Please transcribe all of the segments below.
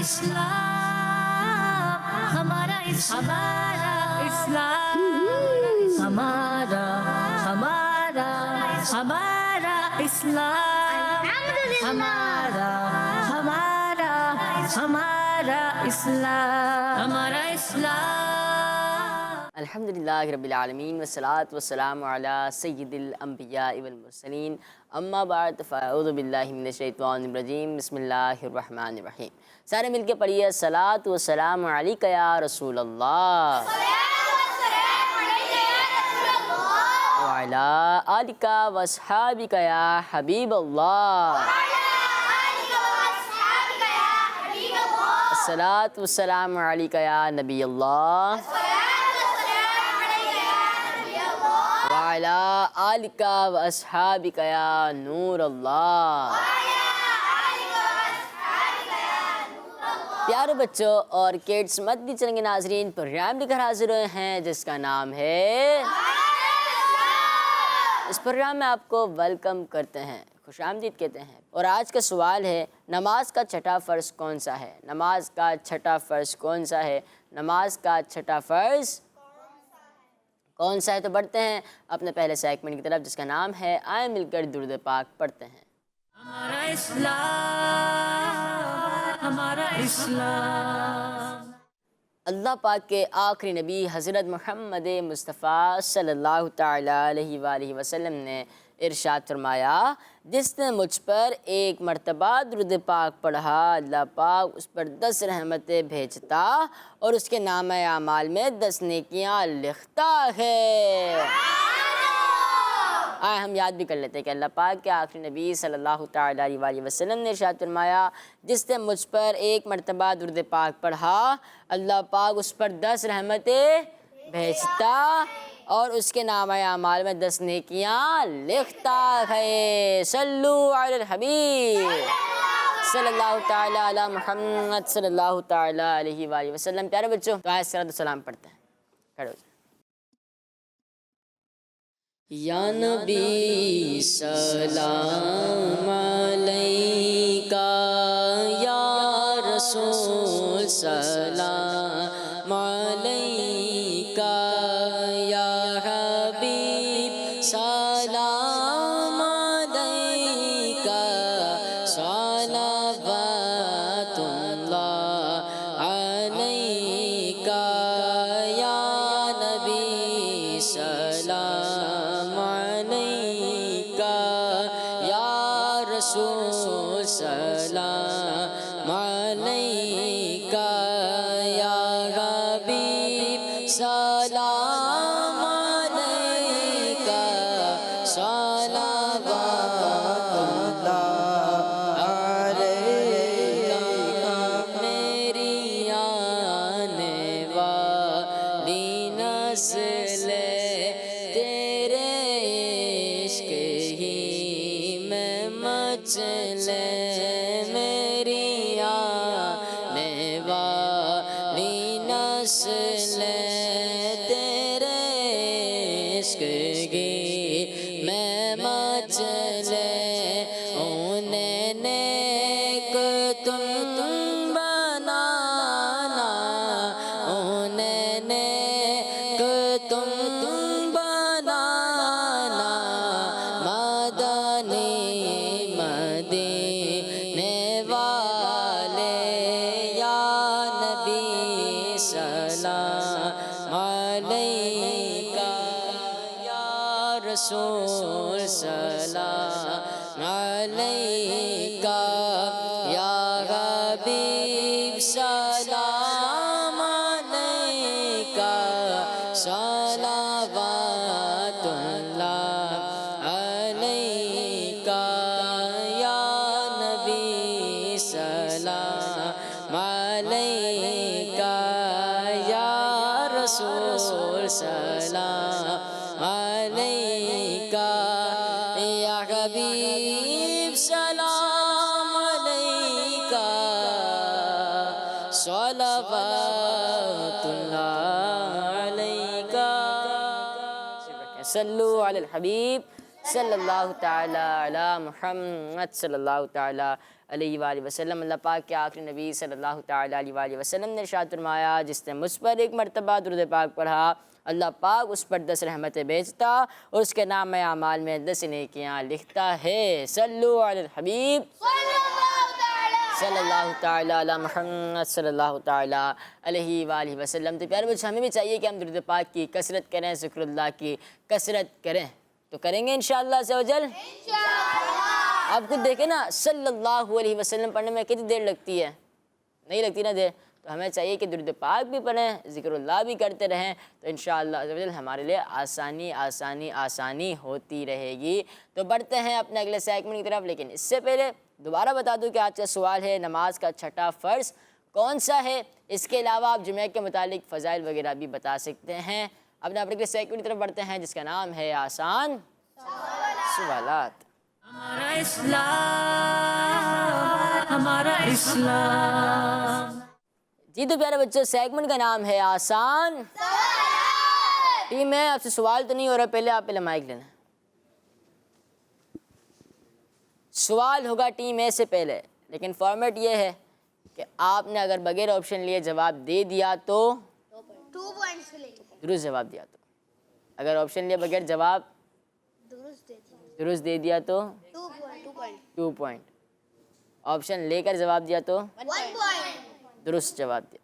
इस्लाम, हमारा इस्लाम, हमारा हमारा हमारा इस्लाम, हमारा हमारा हमारा इस्लाम, हमारा इस्लाम। अल्हम्दुलिल्लाहि रब्बिल आलमीन वस्सलातु वस्सलामु अला सय्यिदिल अंबिया वल मुरसलीन अम्मा बाद फ़अऊज़ु बिल्लाहि मिनश शैतानिर रजीम बिस्मिल्लाहिर रहमानिर रहीम। सारे मिलके पढ़िए सलातु वस्सलामु अलैका या रसूल अल्लाह व अला आलिका व अस्हाबिका या हबीब अल्लाह। अस्सलातु वस्सलामु अलैका या नबी अल्लाह वाला आलिका व अस्हाबिका या नूर अल्लाह। प्यारे बच्चों और किड्स मदनी चलेंगे नाजरीन, प्रोग्राम लेकर हाजिर हुए हैं जिसका नाम है। इस प्रोग्राम में आपको वेलकम करते हैं, खुशामदीद कहते हैं। और आज का सवाल है, नमाज का छठा फ़र्ज़ कौन सा है? नमाज का छठा फ़र्ज़ कौन सा है? नमाज का छठा फ़र्ज़ कौन सा है? तो बढ़ते हैं अपने पहले सेगमेंट की तरफ जिसका नाम है आए मिलकर दुरूद पाक पढ़ते हैं। हमारा इस्लाम, हमारा इस्लाम। अल्लाह पाक के आखिरी नबी हज़रत मोहम्मद मुस्तफ़ा सल्लल्लाहु तआला अलैहि वसल्लम ने इरशाद फरमाया, जिसने मुझ पर एक मरतबा दुरूद पाक पढ़ा, अल्लाह पाक उस पर 10 रहमतें भेजता और उसके नामे आमाल में 10 नेकियां लिखता है। आए हम याद भी कर लेते हैं कि अल्लाह पाक के आखिरी नबी सल्लल्लाहु तआला अलैहि वसल्लम ने इरशाद फरमाया, जिसने मुझ पर एक मरतबा दुरूद पाक पढ़ा, अल्लाह पाक उस पर 10 रहमतें भेजता और उसके नामे आमाल में 10 नेकियां लिखता है। सल्लु अलल हबीब सल्लल्लाहु तआला अला मुहम्मद सल्लल्लाहु तआला अलैहि वसल्लम। प्यारे बच्चों, तो आज सलात सलाम पढ़ते हैं। खड़े हो जाओ। या नबी सलाम अलैका, या रसूल सलाम अलैका, या हबीब सलाम अलैका, सलावतुल्लाह अलैका, या नबी सलाम अलैका, या रसूल सलाम अलैका, या हबीब सलाम अलैका, सलावतुल्लाह अलैका। मेरी आने वाली नस्ल तेरे इश्क ही में मचले, मेरी आने वाली नस्ल तेरे इश्क ही में मचले। उन्हें नेक तुम बनाना, उन्हें नेक तुम बनाना, मदनी मदीने वाले, या नबी सलाम अलैका, या रसूल सलाम अलैका, या हबीब सलाम अलैका, सलावतुल्लाह अलैका, या नबी सलाम अलैका, या रसूल सलाम अलैका, या हबीब सलाम अलैका, सलावतुल्लाह अलैका। सल्लु अलल हबीब सल्लल्लाहु तआला अला मुहम्मद सल्लल्लाहु तआला अलैहि वसल्लम। अल्लाह पाक के आखिरी नबी सल्लल्लाहु तआला अलैहि वसल्लम ने इरशाद फरमाया, जिसने मुझ पर एक मरतबा दुरूद पाक पढ़ा, अल्लाह पाक उस पर 10 रहमतें भेजता और उसके नाम अमाल में 10 नेकियां लिखता है। सल्लु अलल हबीब सल्लल्लाहु तआला अला मुहम्मद सल्लल्लाहु तआला अलैहि वसल्लम। तो प्यारे बच्चों, हमें भी चाहिए कि हम दुरूद पाक की कसरत करें, ज़िक्रुल्लाह की कसरत करें। तो करेंगे इंशाअल्लाह अज़्ज़ा वजल। आप खुद देखें ना, सल्लल्लाहु अलैहि वसल्लम पढ़ने में कितनी देर लगती है, नहीं लगती ना देर। तो हमें चाहिए कि दुरूद पाक भी पढ़ें, ज़िक्रुल्लाह भी करते रहें, तो इंशाअल्लाह अज़्ज़ा वजल हमारे लिए आसानी आसानी आसानी होती रहेगी। तो बढ़ते हैं अपने अगले सेगमेंट की तरफ, लेकिन इससे पहले दोबारा बता दूं कि आज का सवाल है, नमाज का छठा फ़र्ज़ कौन सा है। इसके अलावा आप जुमे के मुतालिक फ़ज़ाइल वगैरह भी बता सकते हैं। अपने अगले सेगमेंट की तरफ बढ़ते हैं, जिसका नाम है आसान सवालात। हमारा इस्लाम, हमारा इस्लाम। जी तो प्यारे बच्चों, सेगमेंट का नाम है आसान। टीम है, आपसे सवाल तो नहीं हो रहा, पहले माइक लेना। सवाल होगा टीम ए से पहले, लेकिन फॉर्मेट ये है कि आपने अगर बगैर ऑप्शन लिए जवाब दे दिया तो 2 पॉइंट्स मिलेंगे। दुरुस्त जवाब दिया तो, अगर ऑप्शन लिए बगैर जवाब दुरुस्त दे दिया तो 2 पॉइंट, ऑप्शन लेकर जवाब दिया तो 1 पॉइंट, दुरुस्त जवाब दिया,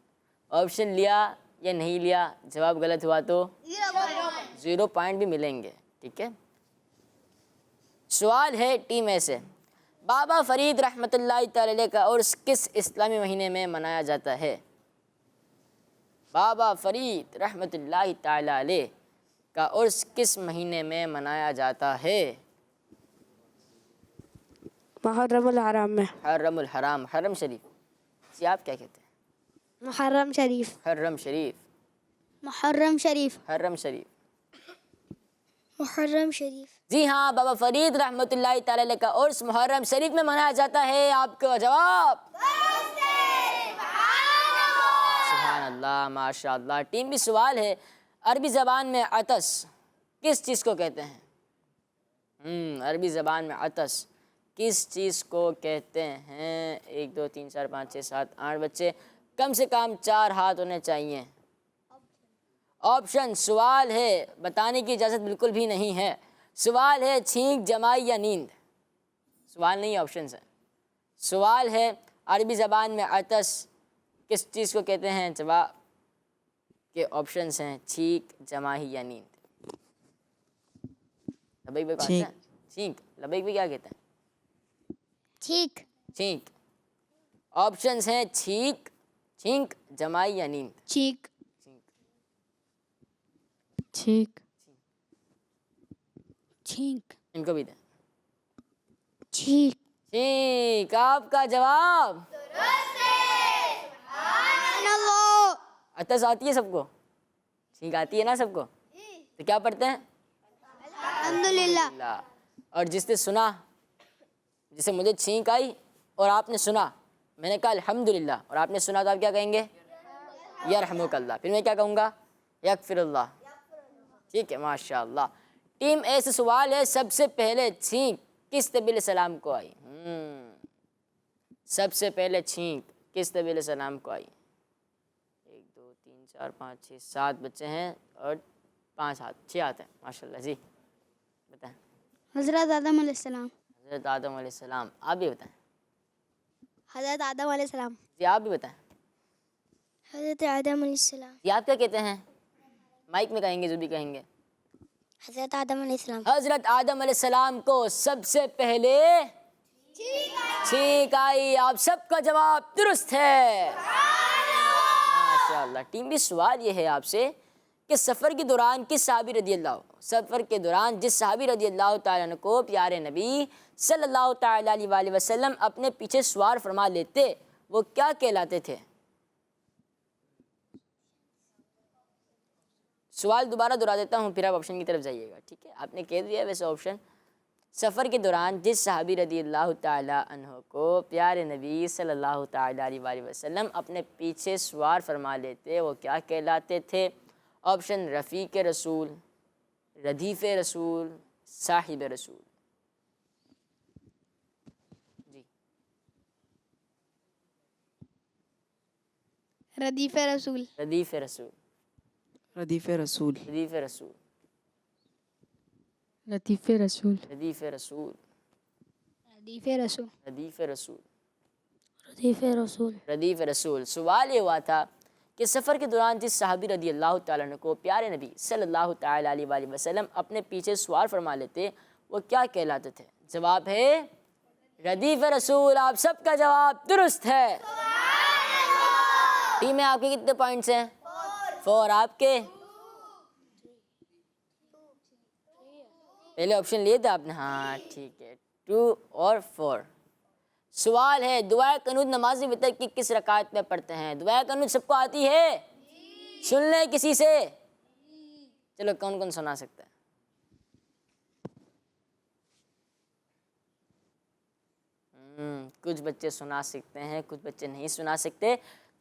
ऑप्शन लिया या नहीं लिया जवाब गलत हुआ तो 0 पॉइंट भी मिलेंगे। ठीक है। सवाल है टीम ए से, बाबा फरीद रहमतुल्लाहि तआला अलैह का उर्स किस इस्लामी महीने में मनाया जाता है। बाबा फरीद रहमतुल्लाहि तआला अलैह का उर्स किस महीने में मनाया जाता है। मुहर्रमुल हराम में। हर्रमुल हराम, हरम शरीफ। जी आप क्या कहते हैं। मुहर्रम शरीफ। हर्रम शरीफ। मुहर्रम शरीफ। हर्रम शरीफ। मुहर्रम शरीफ। जी हाँ, बाबा फरीद रहमतुल्लाहि तआला अलैह का उर्स मुहर्रम शरीफ में मनाया जाता है। आपका जवाब सुभान अल्लाह, माशा अल्लाह। टीम भी सवाल है, अरबी ज़बान में अतस किस चीज़ को कहते हैं। अरबी ज़बान में अतस किस चीज़ को कहते हैं। 1 2 3 4 5 6 7 8 बच्चे, कम से कम 4 हाथ होने चाहिए। ऑप्शन सवाल है, बताने की इजाज़त बिल्कुल भी नहीं है। सवाल है छींक, जमाई या नींद। सवाल नहीं, ऑप्शन है। सवाल है अरबी ज़बान में अतस किस चीज़ को कहते हैं। जवाब के ऑप्शंस हैं छींक, जमाही या नींद। लबैक भाई कौन सा? छींक। लबैक भाई क्या कहते हैं। ठीक। छींक। ऑप्शंस हैं छींक, छींक, जमाई या नींद। ठीक। छींक। ठीक। ठीक। इनको भी दें। ठीक। छींक। आपका जवाब अतस आती है सबको, छींक आती है ना सबको, तो क्या पढ़ते हैं अल्हम्दुलिल्लाह। और जिसने सुना, जैसे मुझे छींक आई और आपने सुना, मैंने कहा अल्हम्दुलिल्लाह और आपने सुना, तो आप क्या कहेंगे यरहमुकल्लाह। फिर मैं क्या कहूँगा यगफिरुल्लाह। ठीक है, माशाअल्लाह। टीम ए से सवाल है, सबसे पहले छींक किस नबी सलाम को आई। सबसे पहले छींक किस नबी सलाम को आई। 1 2 3 4 5 6 7 बच्चे हैं और 5 हाथ, 6 हाथ हैं माशाल्लाह। जी बताएं। हज़रत आदम अलैहिस्सलाम। हज़रत आदम अलैहिस्सलाम। आप भी बताएं। हज़रत आदम अलैहिस्सलाम। जी आप भी बताएं। हज़रत आदम अलैहिस्सलाम। जी आप क्या कहते हैं, माइक में कहेंगे जो भी कहेंगे। हज़रत आदम अलैहिस्सलाम। हज़रत आदम अलैहिस्सलाम को सबसे पहले छींक आई। आप सबका जवाब दुरुस्त है माशाअल्लाह। टीम भी सवाल ये है आपसे कि सफ़र के दौरान किस सहाबी रदी अल्लाह, सफ़र के दौरान जिस सहाबी रदी अल्लाह तआला अन्हु को प्यारे नबी सल्लल्लाहु तआला अलैहि वसल्लम अपने पीछे सवार फरमा लेते, वो क्या कहलाते थे। सवाल दोबारा दोहरा देता हूँ, फिर आप ऑप्शन की तरफ जाइएगा। ठीक है, आपने कह दिया वैसे ऑप्शन। सफ़र के दौरान जिस सहाबी रदी अल्लाह तआला अन्हु को प्यारे नबी सल्लल्लाहु तआला अलैहि वसल्लम अपने पीछे सवार फरमा लेते, वो क्या कहलाते थे। ऑप्शन रफ़ीक रसूल, रदीफ़ रसूल, साहिब रसूल। जी रदीफ रसूल। रदीफ रसूल, रदीफ रसूल। रदीफ रसूल, लतीफ़े रसूल, रदीफ रसूल, रदीफ रसूल। रदीफ रसूल, रदीफ रसूल। रदीफ रसूल। सवाल ये हुआ था कि सफ़र के दौरान जिस सहाबी रदी अल्लाह ताला अन्हु को प्यारे नबी सल्लल्लाहु ताला अलैहि वसल्लम अपने पीछे सवार फरमा लेते, वो क्या कहलाते थे? जवाब है रदीफ रसूल। आप सबका जवाब दुरुस्त है। टीम में आपके कितने पॉइंट्स हैं? 4। आपके पहले ऑप्शन लिए थे आपने? हाँ ठीक है, 2 और 4। सवाल है दुआ कनूत नमाज वितर की किस रकात में पढ़ते हैं? दुआ कनूत सबको आती है? सुन ले किसी से। चलो कौन कौन सुना सकता है? कुछ बच्चे सुना सकते हैं, कुछ बच्चे नहीं सुना सकते।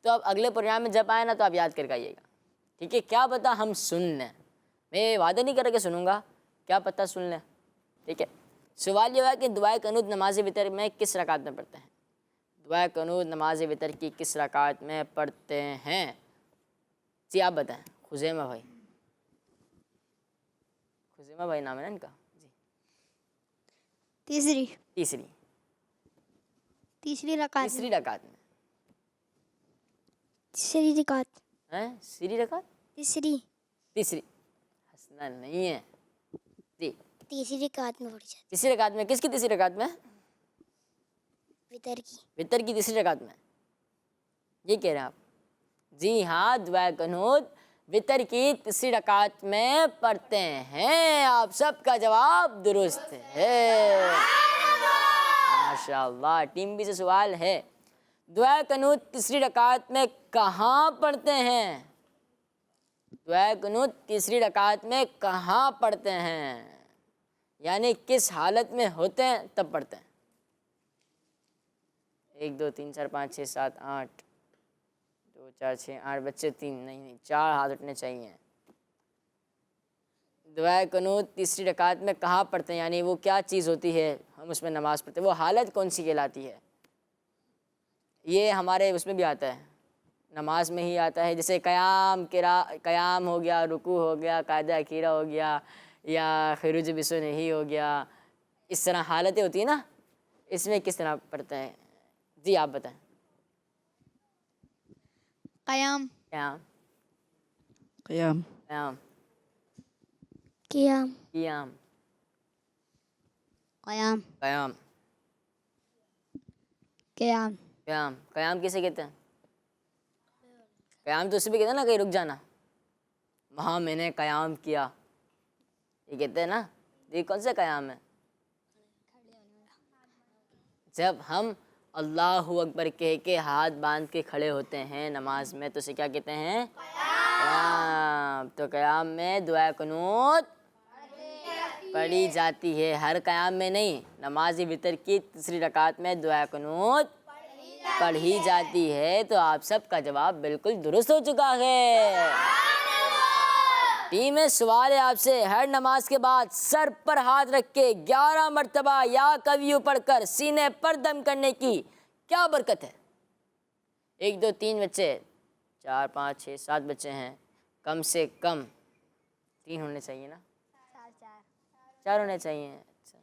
तो अब अगले प्रोग्राम में जब आए ना तो आप याद करके आइएगा, ठीक है? क्या पता हम सुन लें, मैं वादा नहीं कर रहा कि सुनूंगा, क्या पता सुन लें, ठीक है? सवाल ये हुआ कि दुआ कनूत नमाज वितर में किस रकात में पढ़ते हैं? दुआ कनूत नमाज वितर की किस रकात में पढ़ते हैं? जी आप बताएं। खुज़ैमा भाई, खुज़ैमा भाई नाम है ना इनका जी। तीसरी। तीसरी, तीसरी रकात। तीसरी रकात में तीसरी रकात। है? सीरी रकात? तीसरी। तीसरी, हंसना नहीं है जी। तीसरी रकात में पढ़ी जाती। तीसरी रकात में, किसकी तीसरी रकात में? वितर की। वितर की तीसरी रकात में, ये कह रहे हैं आप? जी हाँ, दुआ कनूत वितर की तीसरी रकात में पढ़ते हैं। आप सबका जवाब दुरुस्त है, माशाअल्लाह। टीम बी से सवाल है दुआ कनूत तीसरी रकात में कहाँ पढ़ते हैं? दुआ कनूत तीसरी रकात में कहाँ पढ़ते हैं, यानी किस हालत में होते हैं तब पढ़ते हैं? 1 2 3 4 5 6 7 8 2 4 6 8 बच्चे 3 नहीं 4 हाथ उठने चाहिए। दुआ कनूत तीसरी रकात में कहाँ पढ़ते हैं, यानी वो क्या चीज़ होती है हम उसमें नमाज़ पढ़ते हैं, वो हालत कौन सी कहलाती है? ये हमारे उसमें भी आता है, नमाज में ही आता है। जैसे क़याम हो गया, रुकू हो गया, कायदा अखीरा हो गया, या खिरुज बिसो नहीं हो गया, इस तरह हालतें होती है ना, इसमें किस तरह पढ़ते हैं? जी आप बताएं। क़याम। क़याम, क़याम। क़याम, क़याम। क़ियाम, क़याम। क़याम, क़याम। क़याम। क़याम किसे कहते हैं? क़याम तो उसे भी कहते हैं ना, कहीं रुक जाना, वहाँ मैंने क़याम किया, ये कहते हैं ना। ये कौन सा क़याम है? जब हम अल्लाहु अकबर कह के हाथ बांध के खड़े होते हैं नमाज में, तो उसे क्या कहते हैं? क़याम। तो क़याम में दुआ कुनूत पढ़ी जाती है, हर क़याम में नहीं। नमाज वितर की तीसरी रकात में दुआ कुनूत पढ़ी जाती है। तो आप सबका जवाब बिल्कुल दुरुस्त हो चुका है। टीम में सवाल है आपसे, हर नमाज के बाद सर पर हाथ रख के 11 मरतबा या कवियों पढ़कर सीने पर दम करने की क्या बरकत है? 1 2 3 बच्चे, 4 5 6 7 बच्चे हैं, कम से कम 3 होने चाहिए ना? 4 होने चाहिए। अच्छा,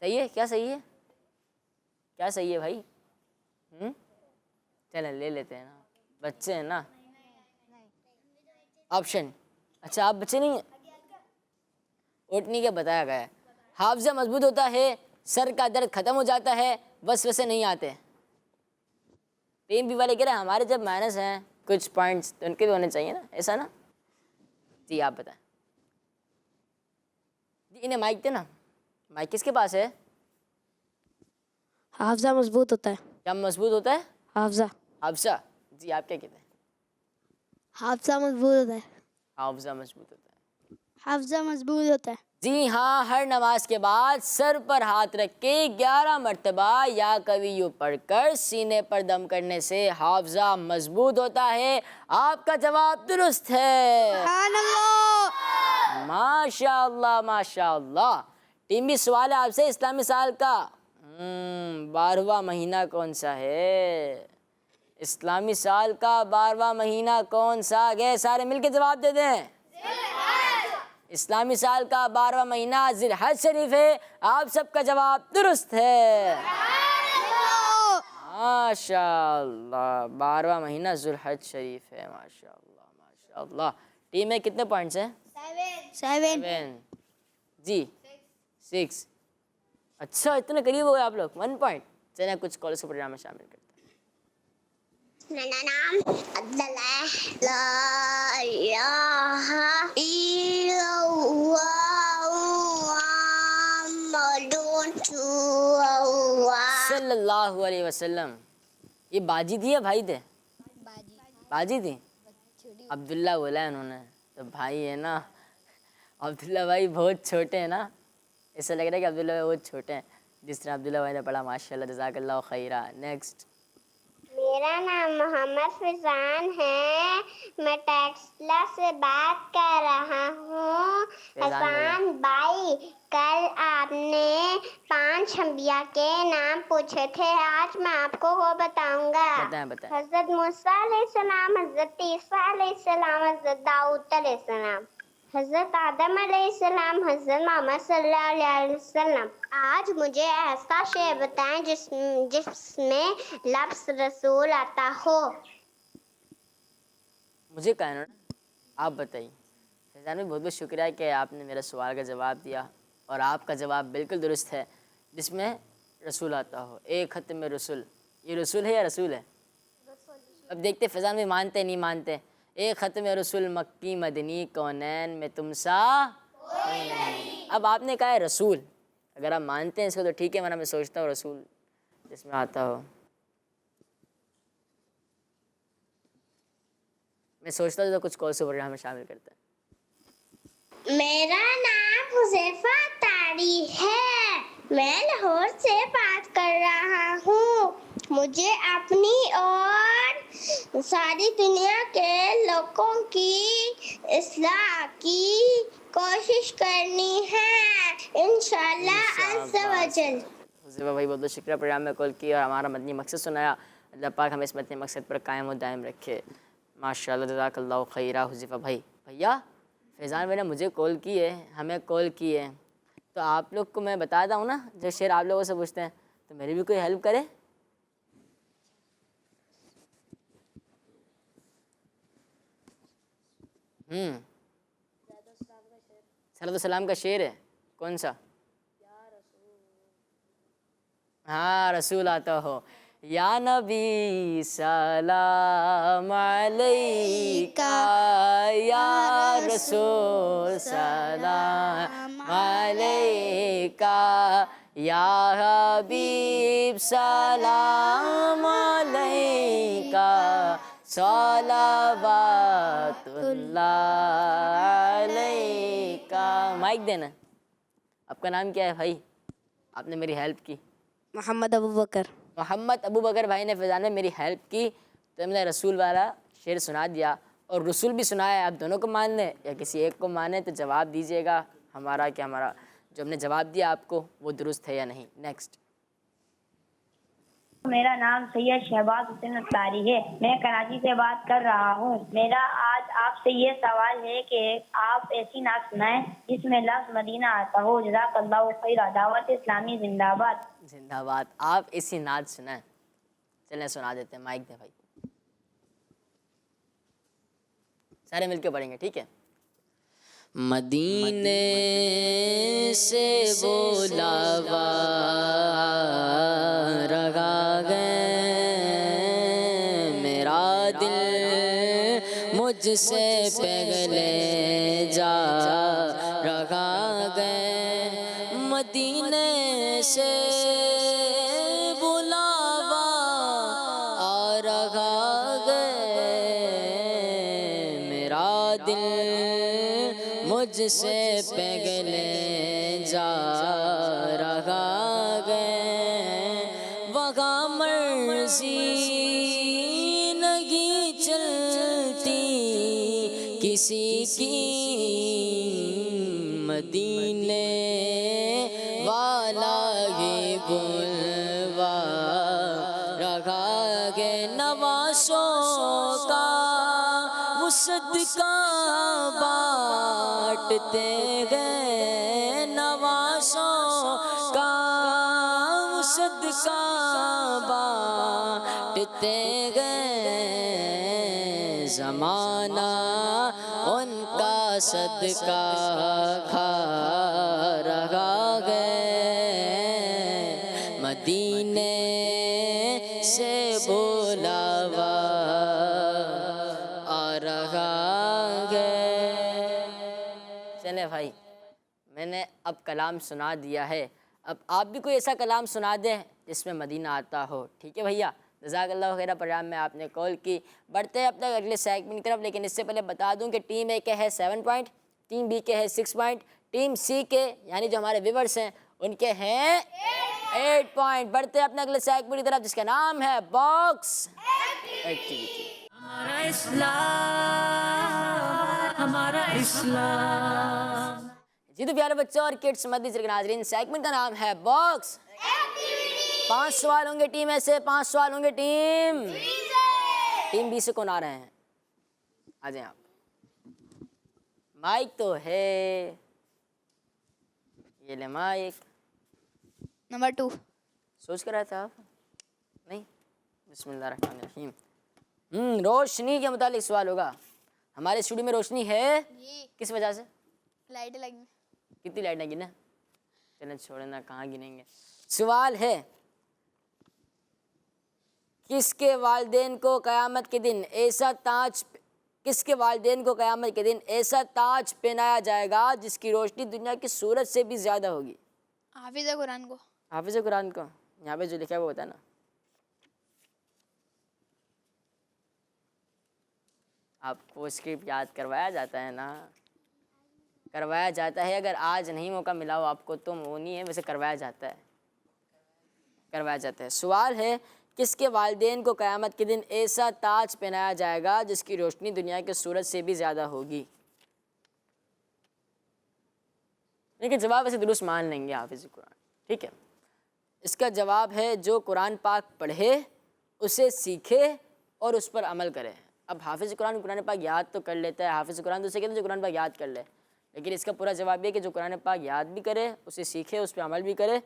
सही है? क्या सही है? क्या सही है भाई? चलें ले लेते हैं ना, बच्चे हैं ना। ऑप्शन, अच्छा आप बच्चे नहीं हैं? उठनी के बताया गया है, हाफजा मजबूत होता है, सर का दर्द खत्म हो जाता है, वसवसे नहीं आते। टीम बी वाले कह रहे हैं हमारे जब माइनस हैं कुछ पॉइंट्स तो उनके भी होने चाहिए ना, ऐसा ना? जी आप बताएं। जी इन्हें माइक दे ना, माइक किसके पास है? हाफजा मजबूत होता है। क्या मजबूत होता है? हाफजा। हाफजा, जी आप क्या कहते हैं? हाफजा मजबूत होता है। हाफजा मजबूत होता है। हाफजा मजबूत होता है। जी हाँ, हर नमाज के बाद सर पर हाथ रख के 11 मरतबा या कवियों पढ़कर सीने पर दम करने से हाफजा मजबूत होता है। आपका जवाब दुरुस्त है, माशाअल्लाह माशाअल्लाह। टीम भी सवाल है आपसे इस्लामी साल का। 12वां महीना कौन सा है? इस्लामी साल का 12वां महीना कौन सा है? सारे मिलके जवाब दे दें। इस्लामी साल का 12वां महीना ज़िलहज शरीफ है। आप सबका जवाब दुरुस्त है। माशाअल्लाह, 12वां महीना ज़िलहज शरीफ है। माशाअल्लाह माशाअल्लाह। टीम में कितने पॉइंट्स हैं? 7 जी 6। अच्छा, इतने करीब हो गए आप लोग। 1 पॉइंट। चलिए कुछ कॉलेज के प्रोग्राम में शामिल करते हैं। मेरा नाम अब्दुल्ला ला इलाहा इल्लल्लाह मुहम्मदुर रसूलुल्लाह। सल्लल्लाहु अलैहि वसल्लम। ये बाजी थी या भाई थे? बाजी थी। अब्दुल्ला बोला है उन्होंने, तो भाई है ना। अब्दुल्ला भाई बहुत छोटे हैं ना, ऐसा लग रहा है कि अब्दुल्ला भाई बहुत छोटे हैं। जिस तरह अब्दुल्ला भाई ने पढ़ा, माशाल्लाह जज़ाकल्लाहु खैरा। नेक्स्ट। मेरा नाम मोहम्मद फिजान है। मैं टेक्सला से बात कर रहा हूँ। हसन भाई, कल आपने 5 अंबिया के नाम पूछे थे, आज मैं आपको वो बताऊंगा। बताएं। हजरत मूसा अलैहिस्सलाम, हजरत ईसा अलैहिस्सलाम, हजरत दाऊद अलैहिस्सलाम, हजरत आदम अलैहिस्सलाम, हजरत मोहम्मद सल्लल्लाहु अलैहि वसल्लम। आज मुझे ऐसा शेर बताएं जिसमें लफ्ज़ रसूल आता हो। मुझे कहना, आप बताइए। फैज़ान भाई, बहुत बहुत शुक्रिया कि आपने मेरे सवाल का जवाब दिया, और आपका जवाब बिल्कुल दुरुस्त है, जिसमें रसूल आता हो। एक खत में रसूल, ये रसूल है या रसूल है? अब देखते फैज़ान भाई मानते नहीं मानते। एक खत में रसूल मक्की मदनी कौनैन में तुम सा नहीं। अब आपने कहा है रसूल, अगर आप मानते हैं इसको तो ठीक है, वरना मैं सोचता हूँ रसूल जिसमें आता हो। मैं सोचता हूँ तो कुछ कॉल से प्रोग्राम में शामिल करता है। मेरा नाम हुज़ैफा तारी है। मैं लाहौर से बात कर रहा हूँ। मुझे अपनी और सारी दुनिया के लोगों की इस्लाह की कोशिश करनी है, इंशाअल्लाह अज़्ज़ा वजल। हुज़ैफा भाई, बहुत बहुत शुक्रिया प्रोग्राम में कॉल किया और हमारा मदनी मकसद सुनाया। अल्लाह पाक हमें इस मदनी मकसद पर कायम और दायम रखे। माशाअल्लाह जज़ाकल्लाहु खैरा। हुज़ैफा भाई, भैया फैज़ान भाई ने मुझे कॉल की है, हमें कॉल की है, तो आप लोग को मैं बताता हूँ ना, जो शेर आप लोगों से पूछते हैं, तो मेरी भी कोई हेल्प करे। सलाम का शेर है कौन सा? हाँ, रसूल आता हो। या नबी सलाम अलैका, या रसूल सलाम अलैका, या हबीब सलाम अलैका, सलावतुल्लाह अलैका। माइक देना। आपका नाम क्या है भाई? आपने मेरी हेल्प की। मोहम्मद अबू बकर। मोहम्मद अबू बकर भाई ने फैज़ान में मेरी हेल्प की, तो मैंने रसूल वाला शेर सुना दिया और रसूल भी सुनाया। आप दोनों को मान लें या किसी एक को माने, तो जवाब दीजिएगा हमारा जो हमने जवाब दिया आपको वो दुरुस्त है या नहीं। नेक्स्ट। मेरा नाम सैयद शहबाज हुसैन अत्तारी है। मैं कराची से बात कर रहा हूँ। मेरा आज आपसे ये सवाल है कि आप ऐसी नात सुनाएं जिसमें लफ्ज़ मदीना आता हो। जज़ाकल्लाहु खैरा। दावत इस्लामी जिंदाबाद। जिंदाबाद। आप ऐसी नात सुनाएं। चलें सुना देते हैं। माइक दे भाई, सारे मिलके पढ़ेंगे, ठीक है? मदीने से बोलावा रगा गए, मेरा दिल मुझसे पहले जा रगा गए। मदीने से बुलावा आ रहा गए, मेरा दिल मुझसे पहले जा रहा गए। वहाँ मर्जी नहीं चलती किसी की, मदीने वाला ही बुल सदका बांटते गए, नवासों का वो सदका बांटते गए, ज़माना उनका सदका खा रहा है, मदीने से बुलावा आ रहा है। चले भाई, मैंने अब कलाम सुना दिया है, अब आप भी कोई ऐसा कलाम सुना दें जिसमें मदीना आता हो। ठीक है भैया, जज़ाकल्लाह खैर। प्रोग्राम में आपने कॉल की। बढ़ते हैं अब तक अगले सेगमेंट की तरफ, लेकिन इससे पहले बता दूं कि टीम ए के है 7 पॉइंट, टीम बी के है 6 पॉइंट, टीम सी के यानी जो हमारे व्यूवर्स हैं उनके हैं 8 पॉइंट। बढ़ते हैं अपने अगले सेगमेंट की तरफ जिसका नाम है बॉक्स एक्टिविटी। हमारा इस्लाम, हमारा इस्लाम। जी तो प्यारे बच्चों और किड्स मदीस के नाज़रीन, सेगमेंट का नाम है बॉक्स। 5 सवाल होंगे टीम ए से, 5 सवाल होंगे टीम बी से। कौन आ रहे हैं? आ जाएं आप। माइक तो है, ये ले माइक। नंबर 2। सोच कर आए थे आप? नहीं? बिस्मिल्लाहिर्रहमानिर्रहीम। रोशनी के मुतालिक सवाल होगा। हमारे स्टूडियो में रोशनी है किस वजह से? लाइट लगी। कितनी लाइटें गिने? चलें छोड़े ना, कहाँ गिनेंगे। सवाल है, किसके वालिदैन को क़यामत के दिन ऐसा ताज पहनाया जाएगा जिसकी रोशनी दुनिया की सूरज से भी ज़्यादा होगी? हाफिज़ कुरान को। हाफिज़ कुरान को। यहाँ पे जो लिखा है वो बताना। आपको स्क्रिप्ट याद करवाया जाता है ना? करवाया जाता है। अगर आज नहीं मौका मिला हो आपको तो वो नहीं है, वैसे करवाया जाता है। सवाल है, किसके वालिदैन को क़यामत के दिन ऐसा ताज पहनाया जाएगा जिसकी रोशनी दुनिया के सूरज से भी ज़्यादा होगी? लेकिन जवाब ऐसे दुरुस्त मान लेंगे हाफिज़ कुरान। ठीक है, इसका जवाब है जो कुरान पाक पढ़े, उसे सीखे और उस पर अमल करे। अब हाफिज़ कुरान पाक याद तो कर लेता है, हाफिज़ कुरान तो उसे कहते हैं जो कुरान पाक याद कर ले, लेकिन इसका पूरा जवाब ये कि जो कुरान पाक याद भी करे, उसे सीखे, उस पर अमल भी करे,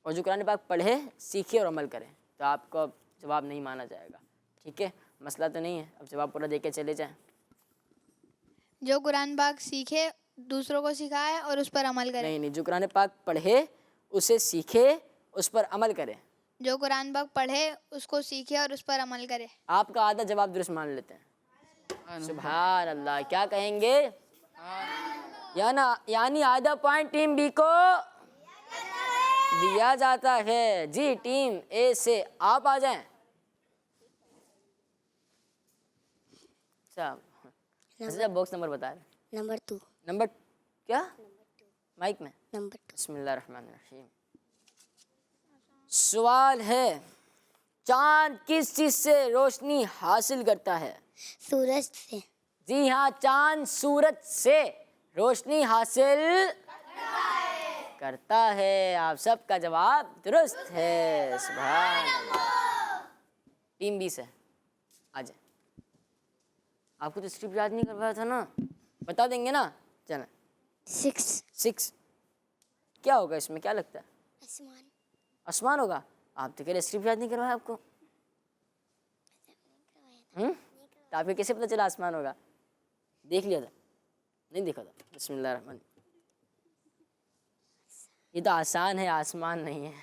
और जो कुरान पाक पढ़े, सीखे और अमल करे। तो आपको अब जवाब नहीं माना जाएगा। ठीक है, मसला तो नहीं है। अब जवाब पूरा दे के चले जाएं। जो कुरान पाक सीखे, दूसरों को सिखाए और उस पर अमल करे। नहीं, जो कुरान पाक पढ़े, उसे सीखे, उस पर अमल करे। जो कुरान पाक पढ़े, उसको सीखे और उस पर अमल करे। आपका आधा जवाब दुरुस्त मान लेते हैं। सुभान अल्लाह। क्या कहेंगे? यानी आधा पॉइंट टीम बी को दिया जाता है। जी, टीम ए से आप आ जाएं। अच्छा, बॉक्स नंबर बता रहे। नंबर 2। नंबर क्या? माइक में। नंबर 2। बिस्मिल्लाहिर्रहमानिर्रहीम। सवाल है, चांद किस चीज से रोशनी हासिल करता है? सूरज से। जी हाँ, चांद सूरज से रोशनी हासिल करता है। आप सबका जवाब दुरुस्त है। सुभान अल्लाह। टीम बी से आ जाए। आपको तो स्क्रिप्ट याद नहीं करवाया था ना? बता देंगे ना? चलें। 6 क्या होगा इसमें? क्या लगता है? आसमान होगा। आप तो कह रहे स्क्रिप्ट याद नहीं करवाया आपको। तो आपको कैसे पता चला आसमान होगा? देख लिया था? नहीं देखा था? बिस्मिल्लाहिर्रहमान। ये तो आसान है, आसमान नहीं है।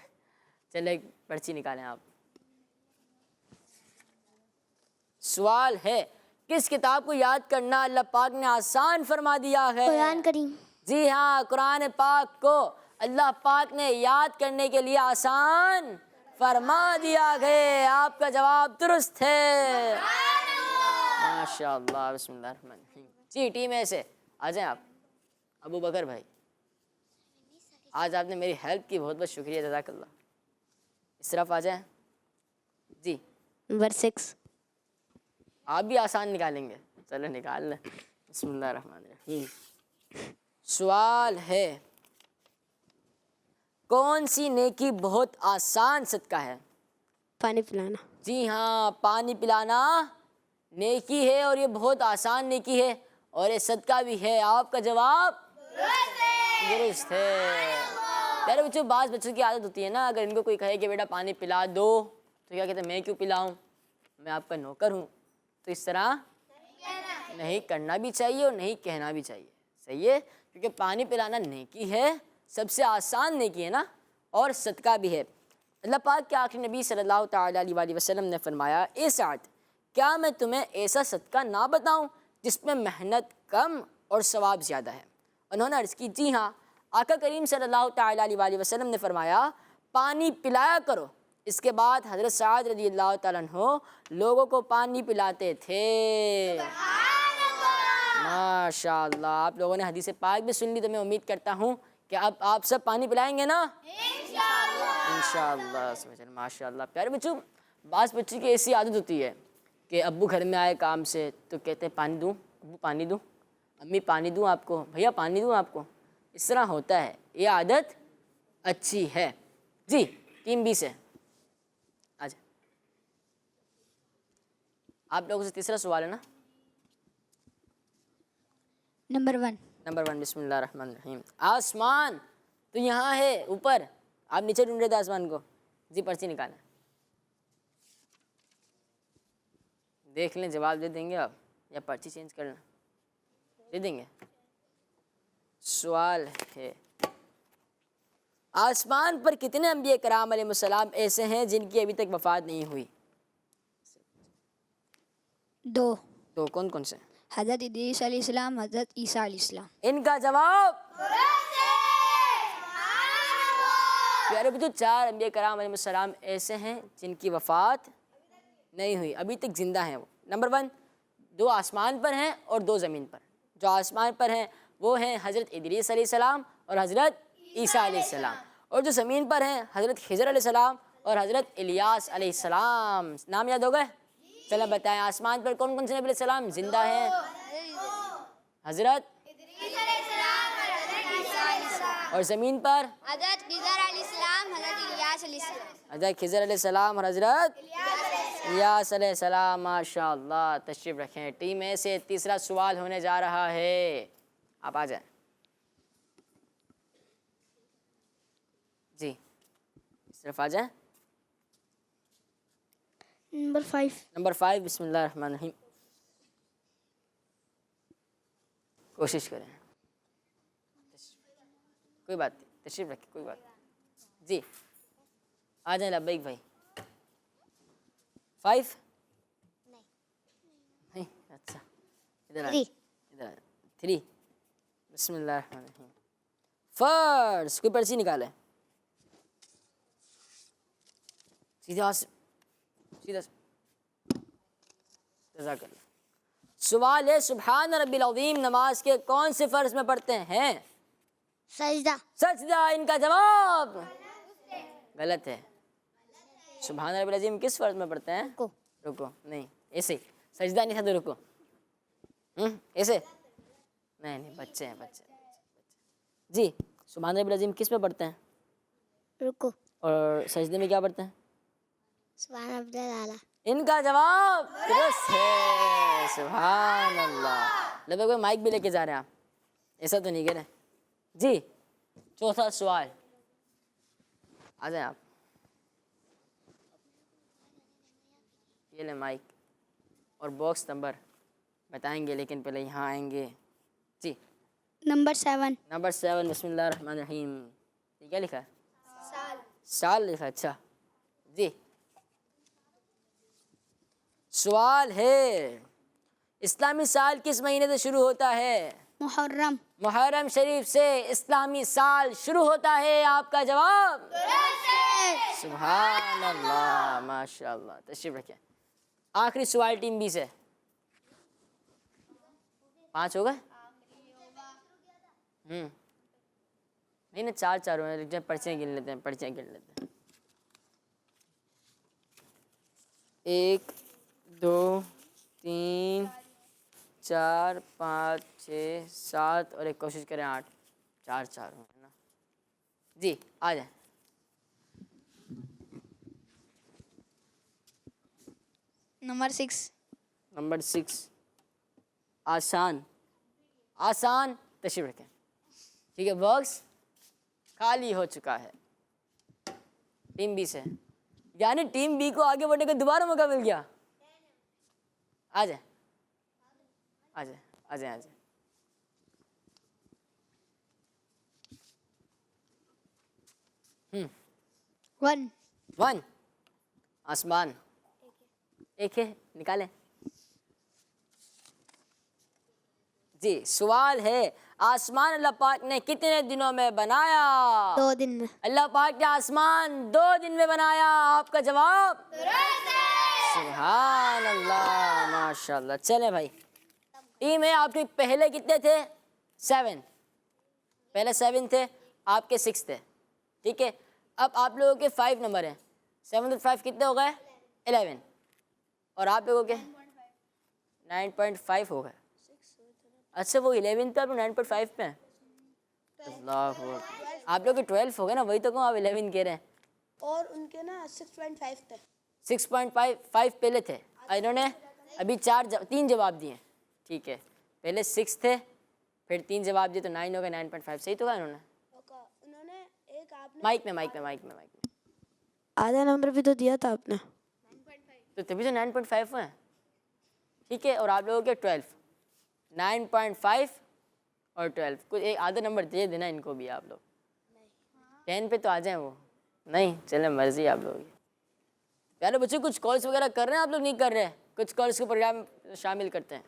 चले पर्ची निकालें आप। सवाल है, किस किताब को याद करना अल्लाह पाक ने आसान फरमा दिया है? कुरान करीम। जी हाँ, कुरान पाक को अल्लाह पाक ने याद करने के लिए आसान फरमा दिया है। आपका जवाब दुरुस्त है। माशाअल्लाह। बिस्मिल्लाहिर्रहमानिर्रहीम। जी, टीम ए से आ जाएं आप। अबू बकर भाई, आज आपने मेरी हेल्प की, बहुत बहुत शुक्रिया, जज़ाकल्लाह। इस तरफ आ जाएं। जी, नंबर 6। आप भी आसान निकालेंगे? चलो निकाल लें। बिस्मिल्लाहिर्रहमानिर्रहीम। सवाल है, कौन सी नेकी बहुत आसान सदका है? पानी पिलाना। जी हाँ, पानी पिलाना नेकी है और ये बहुत आसान नेकी है और ये सदका भी है। आपका जवाब दुरुस्त है। प्यारे बच्चों, बाज़ बच्चों की आदत होती है ना, अगर इनको कोई कहे कि बेटा पानी पिला दो तो क्या कहते हैं, मैं क्यों पिलाऊं, मैं आपका नौकर हूँ। तो इस तरह नहीं करना भी चाहिए और नहीं कहना भी चाहिए। सही है, क्योंकि पानी पिलाना नेकी है, सबसे आसान नेकी है ना, और सदका भी है। अल्लाह पाक के आखिरी नबी सल्लल्लाहु तआला अलैहि वसल्लम ने फरमाया, ए साद, क्या मैं तुम्हें ऐसा सदका ना बताऊं जिसमें मेहनत कम और सवाब ज़्यादा है। उन्होंने अर्ज़ की, जी हाँ। आका करीम सल्लल्लाहु तआला अलैहि वसल्लम ने फरमाया, पानी पिलाया करो। इसके बाद हज़रत साद रज़ियल्लाहु तआला अन्हु लोगों को पानी पिलाते थे। माशाअल्लाह, आप लोगों ने हदीस पाक भी सुन ली, तो मैं उम्मीद करता हूँ कि अब आप सब पानी पिलाएंगे ना, इंशाअल्लाह। माशाअल्लाह। प्यारे बच्चों, बास बच्चे की ऐसी आदत होती है कि अब्बू घर में आए काम से तो कहते हैं पानी दूँ, अब्बू पानी दूँ, अम्मी पानी दूँ आपको, भैया पानी दूँ आपको। इस तरह होता है, ये आदत अच्छी है। जी, टीम बी से आज आप लोगों से तीसरा सवाल है ना, नंबर 1। नंबर 1, बिस्मिल्लाहिर्रहमानिर्रहीम। आसमान तो यहाँ है ऊपर, आप नीचे ढूंढ रहे थे आसमान को। जी, पर्ची निकालें, देख लें जवाब दे देंगे आप या पर्ची चेंज कर लें, दे देंगे। सवाल है, आसमान पर कितने अंबिया कराम अलैहिस्सलाम ऐसे हैं जिनकी अभी तक वफ़ात नहीं हुई? 2। तो कौन कौन से? हज़रत इदरीस अलैहिस्सलाम, हज़रत ईसा अलैहिस्सलाम। इनका जवाब प्यारे बच्चों, 4 अंबिया कराम अलैहिस्सलाम ऐसे हैं जिनकी वफ़ात नहीं हुई, अभी तक ज़िंदा हैं वो। नंबर 1, 2 आसमान पर हैं और 2 ज़मीन पर। जो आसमान पर हैं वो हैं हज़रत इदरीस अलैहिस्सलाम और हज़रत ईसा अलैहिस्सलाम, और जो ज़मीन पर हैं हज़रत खिज़र अलैहिस्सलाम और हज़रत इलियास अलैहिस्सलाम। नाम याद हो गए? चलो बताएं, आसमान पर कौन कौन से नबी अलैहिस्सलाम ज़िंदा हैं? हज़रत, और ज़मीन पर हज़रत खिज़र अलैहिस्सलाम, हज़रत इलियास अलैहिस्सलाम। हज़रत खिज़र अलैहिस्सलाम और हज़रत इलियास अलैहिस्सलाम। माशाअल्लाह, तशरीफ़ रखें। टीम ए से तीसरा सवाल होने जा रहा है, आप आ जाएं। जी, इस तरफ आ जाएं। नंबर 5। नंबर 5, बिस्मिल्लाहिर्रहमानिर्रहीम। कोशिश करें, कोई बात नहीं, तशरीफ़ रखें, कोई बात नहीं। जी, आ जाएं लब्बैक भाई। 5 नहीं, अच्छा, इधर आ, इधर आ। 3, बिस्मिल्लाहिर्रहमानिर्रहीम। फर्स्ट, कोई पर्ची निकाले, सीधा सीधा। जज़ाकल्लाह। सवाल है, सुभान रब्बिल अज़ीम नमाज के कौन से फ़र्ज में पढ़ते हैं? सजदा। सजदा। इनका जवाब गलत है। सुभान रब्बिल अज़ीम किस फ़र्ज में पढ़ते हैं? रुको, नहीं, ऐसे सजदा नहीं था तो रुको, ऐसे नहीं नहीं, बच्चे हैं, बच्चे। जी, सुभान रब्बिल अज़ीम किस में पढ़ते हैं? रुको। और सजदे में क्या पढ़ते हैं? सुभान रब्बिल आला। इनका जवाब दुरुस्त है। सुभान अल्लाह। लगभग कोई माइक भी लेके जा रहे हैं आप, ऐसा तो नहीं कह रहे? जी, चौथा सवाल, आ जाए आप। ये ले माइक और बॉक्स नंबर बताएंगे, लेकिन पहले यहाँ आएंगे। जी, नंबर 7। नंबर 7, बिस्मिल्लाहिर्रहमानिर्रहीम। ये क्या लिखा है? साल लिखा है, अच्छा। जी, सवाल है, इस्लामी साल किस महीने से शुरू होता है? मुहर्रम। मुहर्रम शरीफ से इस्लामी साल शुरू होता है। आपका जवाब सुभान अल्लाह, माशाअल्लाह। तशरीफ रखें। आखिरी सवाल टीम बी से। 5 हो गए? नहीं ना, 4 हो गए। पर्चियाँ गिन लेते हैं, पर्चियाँ गिन लेते हैं। 1 2 3 4 5 6 7 और एक कोशिश करें 8। 4 हो ना। जी, आ जाए। नंबर 6। नंबर 6 आसान, आसान तशरीफ रखें। ठीक है, बॉक्स खाली हो चुका है टीम बी से, यानी टीम बी को आगे बढ़ने का दोबारा मौका मिल गया। आ जाए आ जाए आ जाए आ जाए। वन। 1 आसमान, एक है, निकालें जी। सवाल है, आसमान अल्लाह पाक ने कितने दिनों में बनाया? 2 दिन में। अल्लाह पाक ने आसमान 2 दिन में बनाया। आपका जवाब सुभान अल्लाह, माशाल्लाह। चले भाई, टीम है आपके पहले कितने थे? 7, पहले 7 थे, आपके 6 थे। ठीक है, अब आप लोगों के 5 नंबर हैं। 7 और 5 कितने हो गए? 11। और आप लोगों के 9.5 हो गए। अच्छा, वो 11 था, आप 9.5 पे हैं। अल्लाह हू, आप लोग के 12 हो गए ना, वही तो कहूँ, आप 11 कह रहे हैं। और उनके ना 6.5 थे। 6.5 पहले थे, इन्होंने अभी 3 जवाब दिए। ठीक है, पहले 6 थे, फिर 3 जवाब दिए तो 9 हो गए। 9.5 सही तो कहा इन्होंने। उन्होंने एक आपने माइक में आधा नंबर भी तो दिया था आपने। तो तभी तो 9.5 हुए हैं। ठीक है, और आप लोगों के 12, 9.5 और 12, कुछ एक आधा नंबर दे देना इनको भी आप लोग। 10 पे तो आ जाएं वो। नहीं, चले मर्जी आप लोगों की। प्यारे बच्चों, कुछ कॉल्स वगैरह कर रहे हैं आप लोग? नहीं कर रहे हैं? कुछ कॉल्स के प्रोग्राम शामिल करते हैं।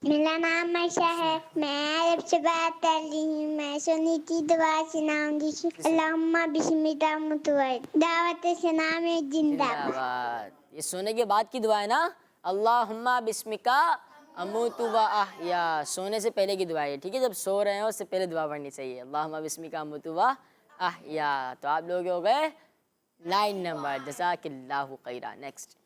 मेरा नाम आयशा है, मैं अरब से बात कर रही हूँ। मैं सोनी की दुआ सुनाऊंगी। अल्लाहुम्मा बिस्मिका मुतवद दावत से नाम है जिंदाबाद। जिंदाबाद। ये सोने के बाद की दुआ है ना, अल्लाहुम्मा बिस्मिका अमूतु व अहया। सोने से पहले की दुआ है, ठीक है। जब सो रहे हैं उससे पहले दुआ पढ़नी चाहिए, अल्लाहुम्मा बिस्मिका अमूतु व अहया। तो आप लोग हो गए 9 नंबर, जज़ाकिल्लाहु खैरा। नेक्स्ट।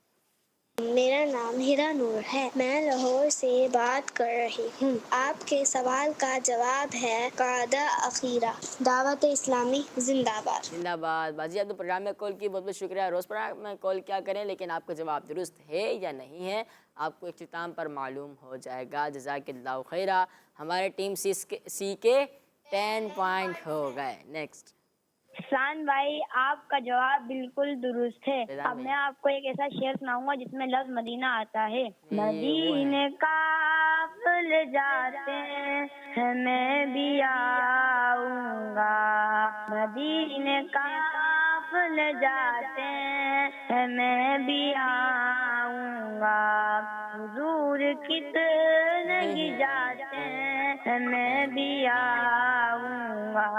मेरा नाम हिरा नूर है, मैं लाहौर से बात कर रही हूँ। आपके सवाल का जवाब है कादा अखीरा, दावत इस्लामी जिंदाबाद। जिंदाबाद। बाजी, आप तो प्रोग्राम में कॉल की बहुत बहुत शुक्रिया। रोज़ प्रोग्राम में कॉल क्या करें, लेकिन आपका जवाब दुरुस्त है या नहीं है आपको इख्तिताम पर मालूम हो जाएगा। जज़ाकिल्लाहु खैरा। हमारे टीम सी के 10 पॉइंट हो गए। नेक्स्ट। फैजान भाई, आपका जवाब बिल्कुल दुरुस्त है। फैजान अब भाई। मैं आपको एक ऐसा शेर सुनाऊंगा जिसमें लफ्ज मदीना आता है। वो है। मदीने काफिल जाते हैं, मैं भी आऊंगा। मदीने काफिल जाते हैं, मैं भी आऊंगा। हुजूर कितने जाते हैं, मैं भी आऊंगा।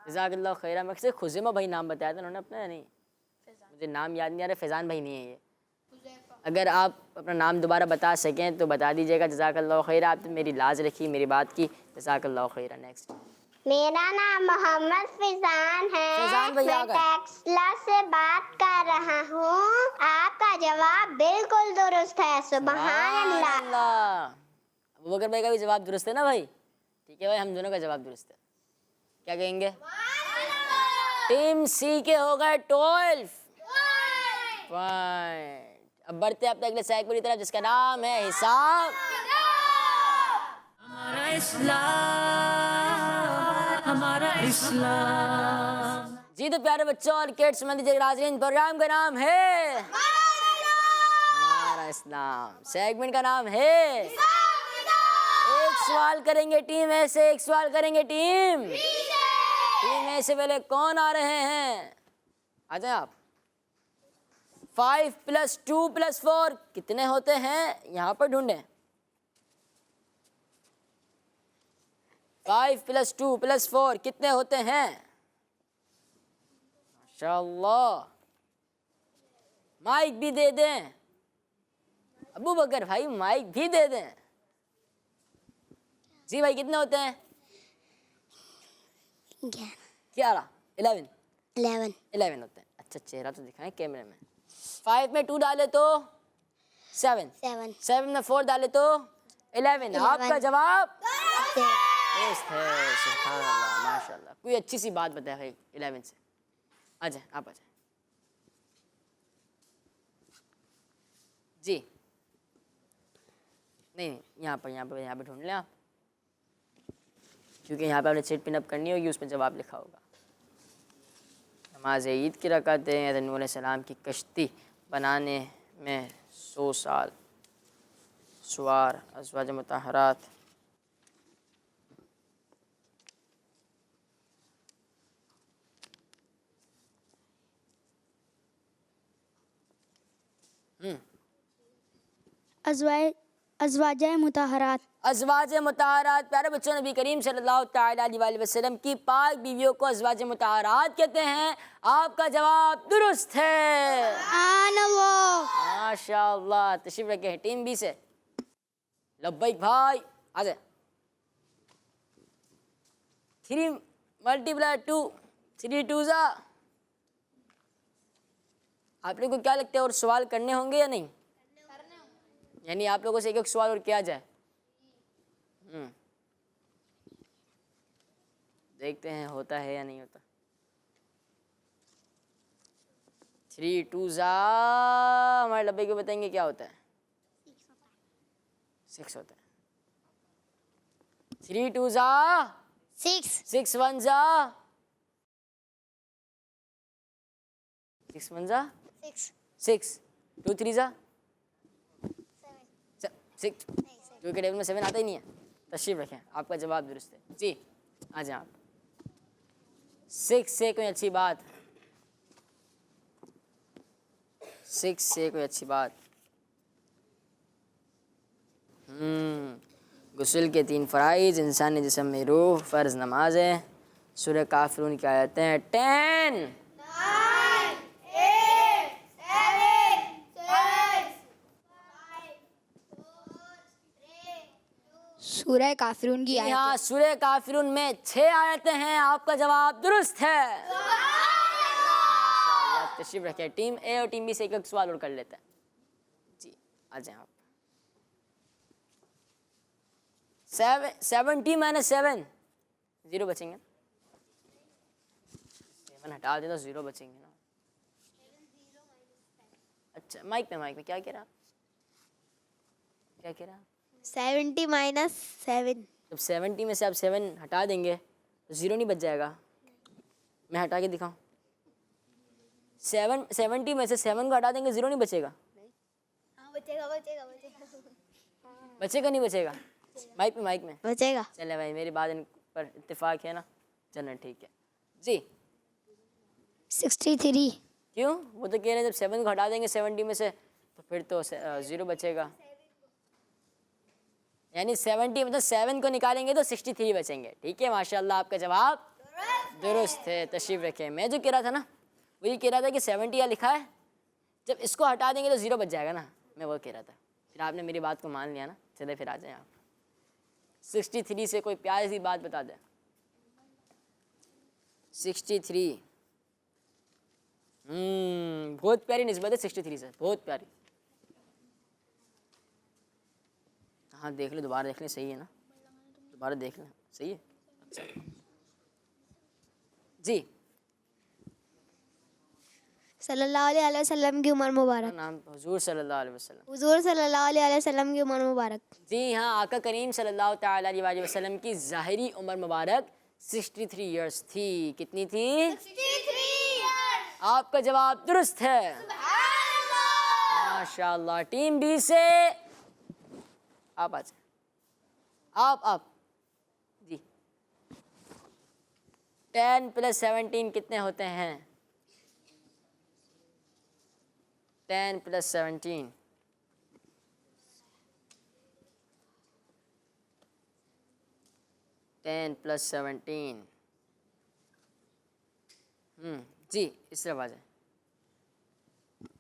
जज़ाकल्लाहु खैरा। मैं से खुज़ैमा भाई नाम बताया था उन्होंने अपना, नहीं मुझे नाम याद नहीं आ रहा। फैज़ान भाई नहीं है ये। अगर आप अपना नाम दोबारा बता सकें तो बता दीजिएगा। जज़ाकल्लाहु खैरा। आप तो मेरी लाज रखी, मेरी बात की। जज़ाकल्लाहु खैरा। नेक्स्ट। मेरा नाम मोहम्मद फिजान है, फैजान भाई आ मैं गए। टेक्सला से बात कर रहा हूँ। आपका जवाब बिल्कुल दुरुस्त है। सुभान अल्लाह। अबू बकर भाई का भी जवाब दुरुस्त है ना भाई? ठीक है भाई, हम दोनों का जवाब दुरुस्त है। क्या कहेंगे? टीम सी के हो गए 12 पॉइंट। अब बढ़ते हैं अपने अगले सेगमेंट की तरफ, जिसका नाम है हिसाब। हमारा इस्लाम, हमारा इस्लाम। जी तो प्यारे बच्चों और किड्स मंदिर नाज़रीन, प्रोग्राम का नाम है हमारा इस्लाम। सेगमेंट का नाम है एक सवाल करेंगे टीम ए से, एक सवाल करेंगे टीम ए से। पहले कौन आ रहे हैं? आ जाए आप। 5 + 2 + 4 कितने होते हैं यहाँ पर ढूंढें। 5 + 2 + 4 कितने होते हैं? माशाअल्लाह। माइक भी दे दें अबू बकर भाई, माइक भी दे दें। जी भाई, कितने होते हैं? 11 11 होते हैं। अच्छा, चेहरा तो दिखाएं कैमरे में। 5 में 2 डाले तो 7 में 4 डाले तो 11। आपका जवाब दुरुस्त है। सुभान अल्लाह, माशाअल्लाह। कोई अच्छी सी बात बताए भाई 11 से। आ जाए, आप आ जाए जी। नहीं, यहाँ पर ढूंढ लें आप, क्योंकि यहाँ पे आपने चिट पिन अप करनी होगी, उसमें जवाब लिखा होगा। नमाज ईद की रकातें हज़रत नूह अलैहिस्सलाम की कश्ती बनाने में 100 साल सवार अज़वाज मुतहरात। अज़वाज मुतहरात। अज़वाज मुतहरात, प्यारे बच्चों, नबी करीम सल्लल्लाहु तआला अलैहि वसल्लम की पाक बीवियों को अज़वाज मुतहरात कहते हैं। आपका जवाब दुरुस्त है। माशाअल्लाह। तशरीफ रखे हैं टीम बी से। लब्बैक भाई, आ जाए। 3 × 2, 3 2 ज़ा। आप लोगों को क्या लगता है और सवाल करने होंगे या नहीं? यानी आप लोगों से एक सवाल और किया जाए। देखते हैं होता है या नहीं होता। 3 2 ज़ा। हमारे लब्बे को बताएंगे क्या होता है? 6 होता है। 3 2 ज़ा 6 6 1 ज़ा 6 1 ज़ा 6 2 3 ज़ा 6। 2 के टेबल में 7 आता ही नहीं है। तशरीफ रखें, आपका जवाब दुरुस्त है जी। आ जाए आप। 6 से कोई अच्छी बात, 6 से कोई अच्छी बात। गुस्ल के 3 फ़राइज़, इंसानी जिस्म में रूह, फ़र्ज़ नमाज है। सूरह काफ़िरून की आयतें हैं 10 सूरह काफिरून की आयत। यहाँ सूरह काफ़िरून में 6 आयतें हैं। आपका जवाब दुरुस्त है। माशाअल्लाह। तशरीफ रखें। टीम ए और टीम बी से एक सवाल और कर लेते हैं जी। आ जाए आप। 70 - 7 0 बचेंगे। 7 हटा दे तो 0 बचेंगे ना। अच्छा, माइक पे क्या कह रहा? 70 - 7। जब 70 में से आप 7 हटा देंगे तो 0 नहीं बच जाएगा? मैं हटा के दिखाऊं? 70 में से 7 को हटा देंगे, 0 नहीं बचेगा? बचेगा नहीं बचेगा? माइक में बचेगा। चले भाई, मेरी बात इन पर इत्तेफाक है ना? चलना ठीक है जी। 63। क्यों? वो तो कह रहे हैं जब 7 को हटा देंगे 70 में से तो फिर तो 0 बचेगा। यानी 70 मतलब 7 को निकालेंगे तो 63 बचेंगे। ठीक है, माशाल्लाह। आपका जवाब दुरुस्त है। तशरीफ रखें। मैं जो कह रहा था ना, वो ये कह रहा था कि 70 यहाँ लिखा है, जब इसको हटा देंगे तो 0 बच जाएगा ना। मैं वो कह रहा था, फिर आपने मेरी बात को मान लिया ना। चले फिर आ जाए आप। 63 से कोई प्यारी सी बात बता दें। 63 बहुत प्यारी निस्बत है 63 से, बहुत प्यारी। हाँ देख ले, दोबारा देख ले, सही है ना? दोबारा देख लें, सही है। अच्छा जी। सल्लल्लाहु अलैहि वसल्लम की उम्र मुबारक। नाम हुजूर सल्लल्लाहु अलैहि वसल्लम। हुजूर सल्लल्लाहु अलैहि वसल्लम की उम्र मुबारक। जी हाँ, आका करीम सल्लल्लाहु तआला अलैहि वसल्लम की ज़ाहिरी उम्र मुबारक 63 इयर्स थी। कितनी थी? 63 इयर्स। आपका जवाब दुरुस्त है। माशाअल्लाह। टीम बी से आप आ जाए। आप जी। 10 + 17 कितने होते हैं? 10 + 17 10 + 17 जी, इस तरफ आ जाए।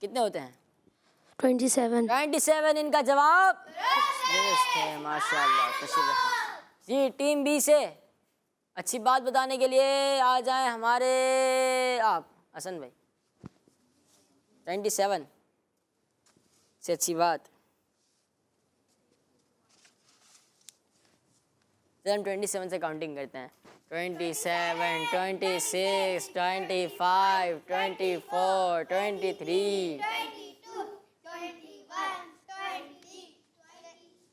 कितने होते हैं? 27। 27 इनका जवाब दुरुस्त है। माशाअल्लाह। तशरीफ रखें जी। टीम बी से अच्छी बात बताने के लिए आ जाएं हमारे आप हसन भाई। 27 से अच्छी बात। हम 27 से काउंटिंग करते हैं। 27 26 25 24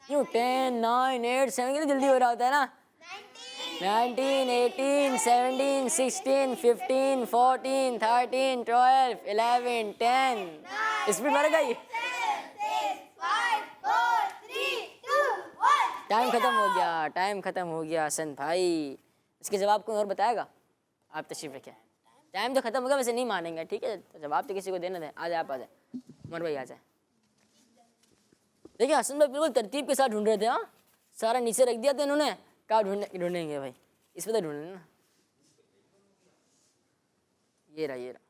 23 क्यों 10, 9, 8, 7 कितनी जल्दी हो रहा होता है ना। 19, 18, 17, 16, 15, 14, 13, 12, 11, 10। स्पीड बढ़ गई। टाइम खत्म हो गया, टाइम खत्म हो गया हसन भाई। इसके जवाब कोई और बताएगा? आप तशरीफ रखें। टाइम तो खत्म हो गया, वैसे नहीं मानेंगे, ठीक है। तो जवाब तो किसी को देना दें। आ जाए आप, आ जाए उमर भाई, आ जाए। देखिए हसन भाई बिल्कुल तरतीब के साथ ढूंढ रहे थे। हाँ, सारा नीचे रख दिया था इन्होंने, कहाँ ढूंढेंगे भाई, इस पर तो ढूंढेंगे ना। ये रहा, ये रहा।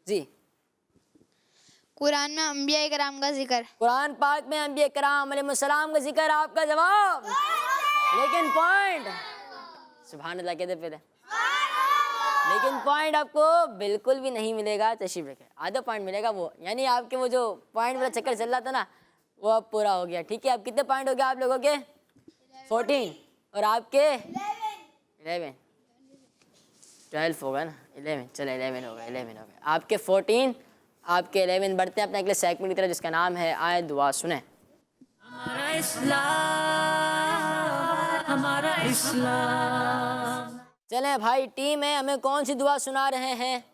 जी, कुरान में अंबिया इकराम का जिक्र। कुरान पाक में अंबिया कराम अलैहिस्सलाम का जिक्र। आपका जवाब, लेकिन पॉइंट, सुभान अल्लाह कहते फिर, लेकिन पॉइंट आपको बिल्कुल भी नहीं मिलेगा। तशरीफ रखें, आधा पॉइंट मिलेगा वो, यानी आपके वो जो पॉइंट वाला चक्कर चल रहा था ना, वो अब पूरा हो गया। ठीक है, अब कितने पॉइंट हो गए आप लोगों के? 14 और आपके 11, 12 होगा ना, 11, चलो 11 हो गए, 11 हो गए। आपके 14, आपके 11। बढ़ते हैं अपने अगले सेगमेंट की तरफ, जिसका नाम है आए दुआ सुने। हमारा इस्लाम, हमारा इस्लाम। चलें भाई, टीम है, हमें कौन सी दुआ सुना रहे हैं?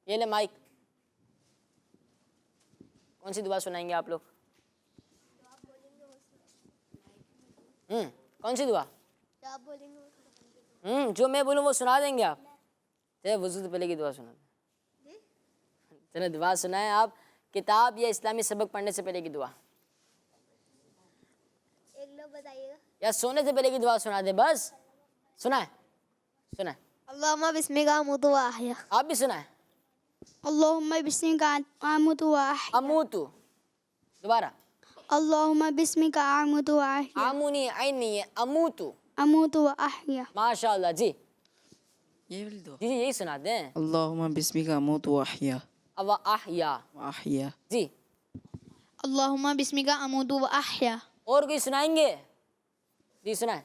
ये ले माइक, कौन सी दुआ सुनाएंगे आप लोग? कौन सी दुआ? जो मैं बोलूँ वो सुना देंगे आप? चलो वज़ू से पहले की दुआ सुना दें। चलो दुआ सुनाएं आप, किताब या इस्लामी सबक पढ़ने से पहले की दुआ। एक लोग बताइएगा। या सोने से पहले की दुआ सुना दे, बस सुनाए, सुनाए। अल्लाहुम्मा बिस्मिका अमूतु व अहया। आप भी सुनाए। अल्लाहुम्मा बिस्मिका अमूतु व अहया। अमूतु, दोबारा। अल्लाहुम्मा बिस्मिका अमूतु व अहया। आमुनी आइन नहीं है, अमूतु। अमूतु व अहया। माशाअल्लाह जी, ये वाली दो। जी यही सुना दें। अल्लाहुम्मा बिस्मिका अमूतु व अहया अब अहया व अहया। जी, अल्लाहुम्मा बिस्मिका अमूतु व अहया। और कोई सुनाएंगे? जी सुनाए।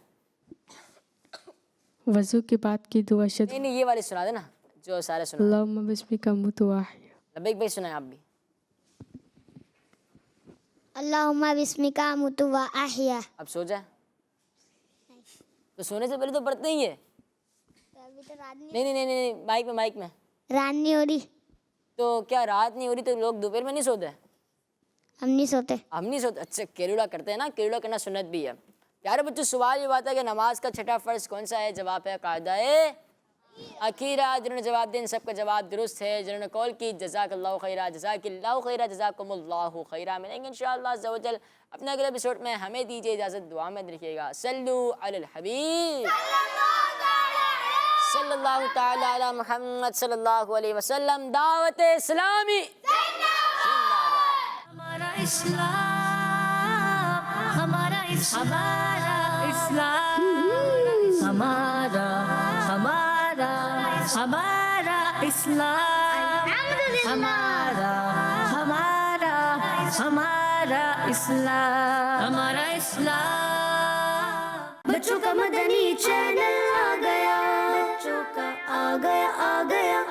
वज़ू के बाद की दुआ शद। नहीं नहीं, ये वाली सुना देना जो सारे सुना। अल्लाहुम्मा बिस्मिका अमूतु व अहया। लबैक भाई सुनाए आप भी। अल्लाहुम्मा बिस्मिका अमूतु व अहया। अब सो जाए, तो सोने से पहले तो पढ़ते ही है। अभी तो रात नहीं नहीं नहीं नहीं, माइक में, माइक में। नहीं हो रही। तो क्या रात नहीं हो रही तो लोग दोपहर में नहीं सोते? हम नहीं सोते। हम नहीं सोते। अच्छा, केलुला करते हैं ना, केलुला करना सुन्नत भी है। प्यारे बच्चों, सवाल ये बात है कि नमाज का छठा फ़र्ज़ कौन सा है? जवाब है कायदा-ए अकीरा। जिन्होंने जवाब दिया सबका जवाब दुरुस्त है। जिन्होंने कॉल की जज़ाकल्लाहु खैरा, जज़ाकिल्लाहु खैरा, जज़ाकुमुल्लाहु खैरा। मिलेंगे इंशाअल्लाह अज़्ज़ा व जल अपने अगले एपिसोड में। हमें दीजिए इजाज़त, दुआ में रखिएगा। सल्लु अलल हबीब सल्लल्लाहु तआला अला मुहम्मद सल्लल्लाहु अलैहि वसल्लम। दावत इस्लामी हमारा इस्लाम, हमारा इस्लाम, हमारा हमारा हमारा इस्लाम, हमारा हमारा हमारा इस्लाम, हमारा इस्लाम। बच्चों का मदनी चैनल आ गया, बच्चों का आ गया, आ गया।